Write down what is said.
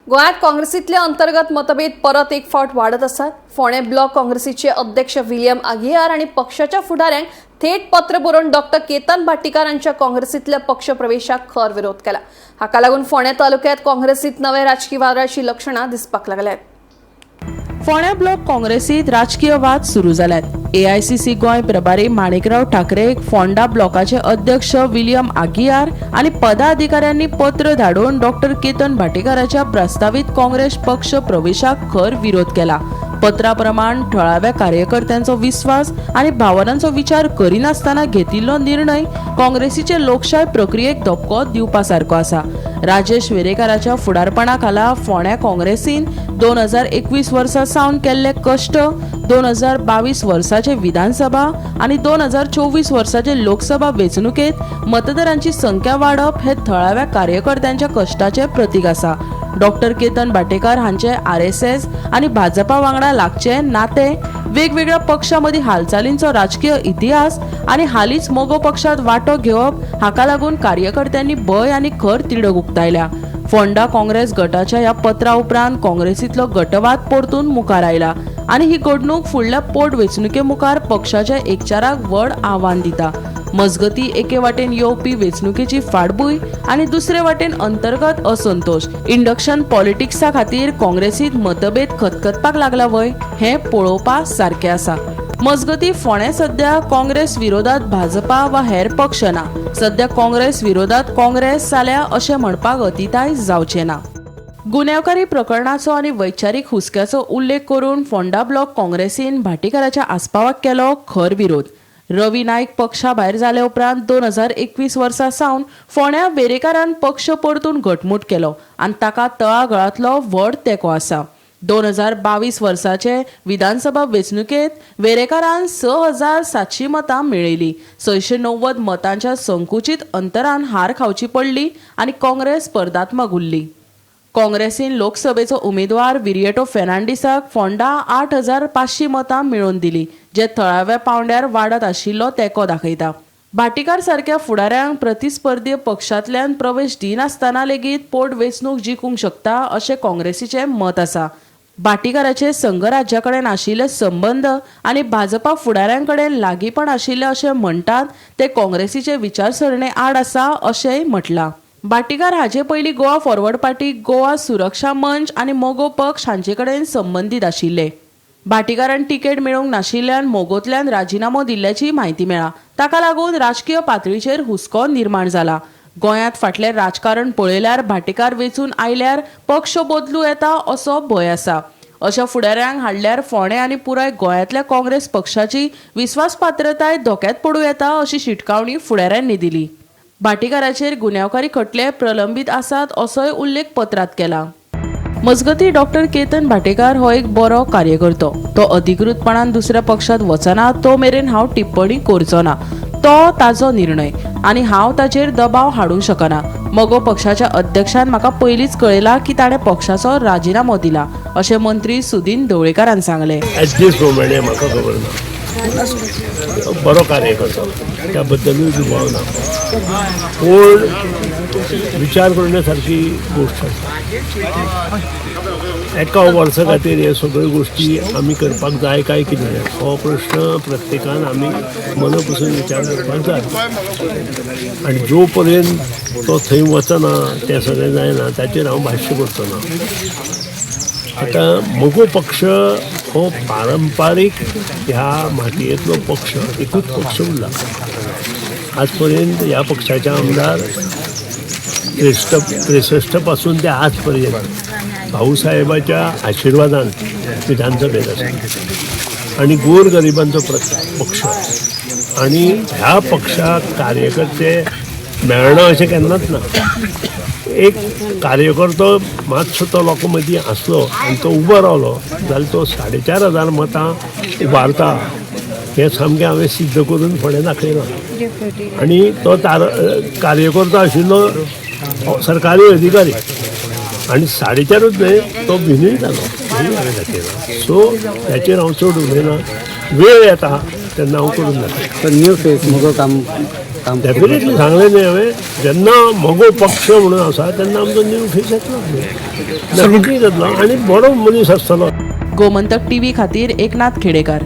गोयात काँग्रेसीतले अंतर्गत मतभेद परत एक फावट वाढत आसात। फोंडे ब्लॉक काँग्रेसीचे अध्यक्ष विलियम आगियार आणि पक्षाच्या फुडाऱ्यांक थेट पत्र बरोवन डॉक्टर केतन भाटीकार यांच्या काँग्रेसीतल्या पक्ष प्रवेशाक खर विरोध केला। हाका लागून फोंडे तालुक्यात काँग्रेसीत नवे राजकीय वादळाची लक्षणां दिसपाक लागल्यात। फोंडे ब्लॉक काँग्रेसीत राजकीय वाद सुरू जाल्यात। AICC गोय प्रभारी माणिकराव ठाकरेक फोंडा ब्लॉकाचे अध्यक्ष विलियम आगियार आणि पदाधिकाऱ्यांनी पत्र धाडून डॉक्टर केतन भाटीकाराच्या प्रस्तावित काँग्रेस पक्ष प्रवेशाक खर विरोध केला। पत्रा प्रमाण थळाव्या कार्यकर्त्यांचो विश्वास आणि भावनांचो विचार करिनासतना घेतिल्लो निर्णय काँग्रेसीचे लोकशाय प्रक्रियेक धपको दिवपासारको आसा। राजेश वेरेकाराच्या फुडारपणाखाला फोंड्या काँग्रेसीन 2021 वर्सा सावन केल्ले कष्ट, 2022 वर्साचे विधानसभा आणि 2024 वर्साचे लोकसभा वेंचणुकेत मतदारांची संख्या वाढप हे थळाव्या कार्यकर्त्यांच्या कष्टाचे प्रतीक आसा। डॉक्टर केतन भाटेकार हांचे RSS आणि भाजपा वांगडा लागचे नाते, वेगवेगळ्या पक्षांमदी हालचालींचो राजकीय इतिहास आणि हालीच मोगो पक्षात वांटो घेवप हाका लागून कार्यकर्त्यांनी भय आणि खर तिडक उक्तायल्या। फोंडा काँग्रेस गटाच्या या पत्रा उपरांत काँग्रेसीतलो गटवाद परतून मुखार आयला आणि ही घडणूक फुडल्या पोटवेंचणुके मुखार पक्षाच्या एकचाराक व्हड आव्हान दिता। मजगती एके वाटेन येवपी वेंचणुकेची फाटभूंय आणि दुसरे वाटेन अंतर्गत असंतोष, इंडक्शन पॉलिटिक्सा खातीर काँग्रेसीत मतभेद खतखतपाक लागला वय हे पळोवपा सारखे आसा। मजगती फोंडे सध्या काँग्रेस विरोधात भाजपा वा हेर पक्ष ना, सध्या काँग्रेस विरोधात काँग्रेस जाल्या अशें म्हणपाक अतिताय जावचें ना। गुन्यांवकारी प्रकरणाचो आणि वैचारीक हुस्क्याचो उल्लेख करून फोंडा ब्लॉक काँग्रेसीन भाटीकाराच्या आस्पावाक केलो खर विरोध। रवी नाईक पक्षा भायर जाले उपरांत 2021 वर्सा सावन फोंड्या वेरेकारान पक्ष परतून घटमूट केलो आणि ताका तळागळांतलो व्हड तेंको आसा। 2022 वर्साचे विधानसभा वेंचणुकेत वेरेकारान 6700 मतां मेळयली। 690 मतांच्या संकुचित अंतरान हार खावची पडली आणि काँग्रेस स्पर्धात्मक उरली। काँग्रेसीन लोकसभेचो उमेदवार विरिएटो फेर्नांडीसाक फोंडा 8500 मतां मेळोवन दिली, जे थळाव्या पावंड्यार वाडत आशिल्लो तेंको दाखयता। भाटीकार सारख्या फुडाऱ्यांक प्रतिस्पर्धी पक्षांतल्यान प्रवेश दिनासतना लेगीत पोटवेंचणूक जिखूंक शकता अशें काँग्रेसीचें मत आसा। भाटीकाराचे संघराज्या कडेन आशिल्ले संबंध आणि भाजपा फुडाऱ्यांकडेन लागींपण आशिल्ले अशें म्हणटात ते काँग्रेसीचे विचारसरणे आड आसा अशेंय म्हटलां। भाटीकार हाचे पयलीं गोवा फॉरवर्ड पार्टी, गोवा सुरक्षा मंच आणि मोगो पक्ष हांचे कडेन संबंधीत आशिल्ले। भाटीकारान तिकेट मेळोवंक नाशिल्ल्यान मोगोंतल्यान राजिनामो दिल्ल्याची म्हायती मेळ्ळा। ताका लागून राजकीय पातळीचेर हुस्को निर्माण जाला। गोंयांत फाटलें राजकारण पळयल्यार भाटीकार वेंचून आयल्यार पक्ष बदलूं येता असो भंय आसा। अशा फुडाऱ्यांक हाडल्यार फोंडे आनी पुराय गोंयांतल्या काँग्रेस पक्षाची विस्वासपात्रताय धोक्यात पडूं येता अशी शिटकावणी फुडाऱ्यांनी दिली। भाटीकाराचेर गुन्यांवकारी खटले प्रलंबीत आसात असोय उल्लेख पत्रात केला। मजगती डॉक्टर केतन भाटेकार हो एक बरो कार्यकर्तो। तो अधिकृतपणान दुसऱ्या पक्षात वचना तो मेरेन हांव टिप्पणी करचो ना, तो ताजो निर्णय आणि हांव ताचेर दबाव हाडूंक शकना। मोगो पक्षाच्या अध्यक्षान म्हाका पयलींच कळयला की ताणें पक्षाचो राजिनामो दिला अशें मंत्री सुदीन ढवळेकारान सांगलें। बरो कार्यकर्तो त्या बद्दलूय दुबाव ना, पूण विचार करण्यासारखी गोष्ट आसा। एका वर्सा खातीर हे सगळ्यो गोष्टी आमी करपाक जाय काय कितें हो प्रश्न प्रत्येकान आमी मनपसून विचार करपाक जाय आनी जो पर्यंत तो थंय वचना तें सगळें जायना ताचेर हांव भाश्य करचो ना। आता मोगो पक्ष हो पारंपारीक ह्या मातयेंतलो पक्ष एकूच पक्ष उरला। आज पर्यंत ह्या पक्षाचे आमदार 63 पासून ते आज पर्यंत भाऊसाहेबाच्या आशिर्वादान विधानसभेत आसा आणि गोरगरिबांचो पक्ष आणि ह्या पक्षाक कार्यकर्ते मेळना अशें केन्नाच ना। एक कार्यकर्तो मातसो तो लोकां मदीं आसलो आनी तो उबो रावलो जाल्यार तो 4500 मतां उबारता हें सामकें हांवें सिद्ध करून फुडें दाखयलां। आनी तो कार्यकर्तो आशिल्लो सरकारी अधिकारी आनी 4.5 न्हय तो भिनूय जालो हांवें दाखयला। सो ताचेर हांव चड उलयना। वेळ येता तेन्ना हांव करून दाखयता. तर न्यू फेस मुगो काम काम डेफिनेटली सांगलें न्ही हांवें, जेन्ना म्हगो पक्ष म्हणून आसा तेन्ना आमचो न्यू फेस येतलो नक्की जातलो आनी बरो मनीस आसतलो. गोमंतक टीव्ही खातीर एकनाथ खेडेकार.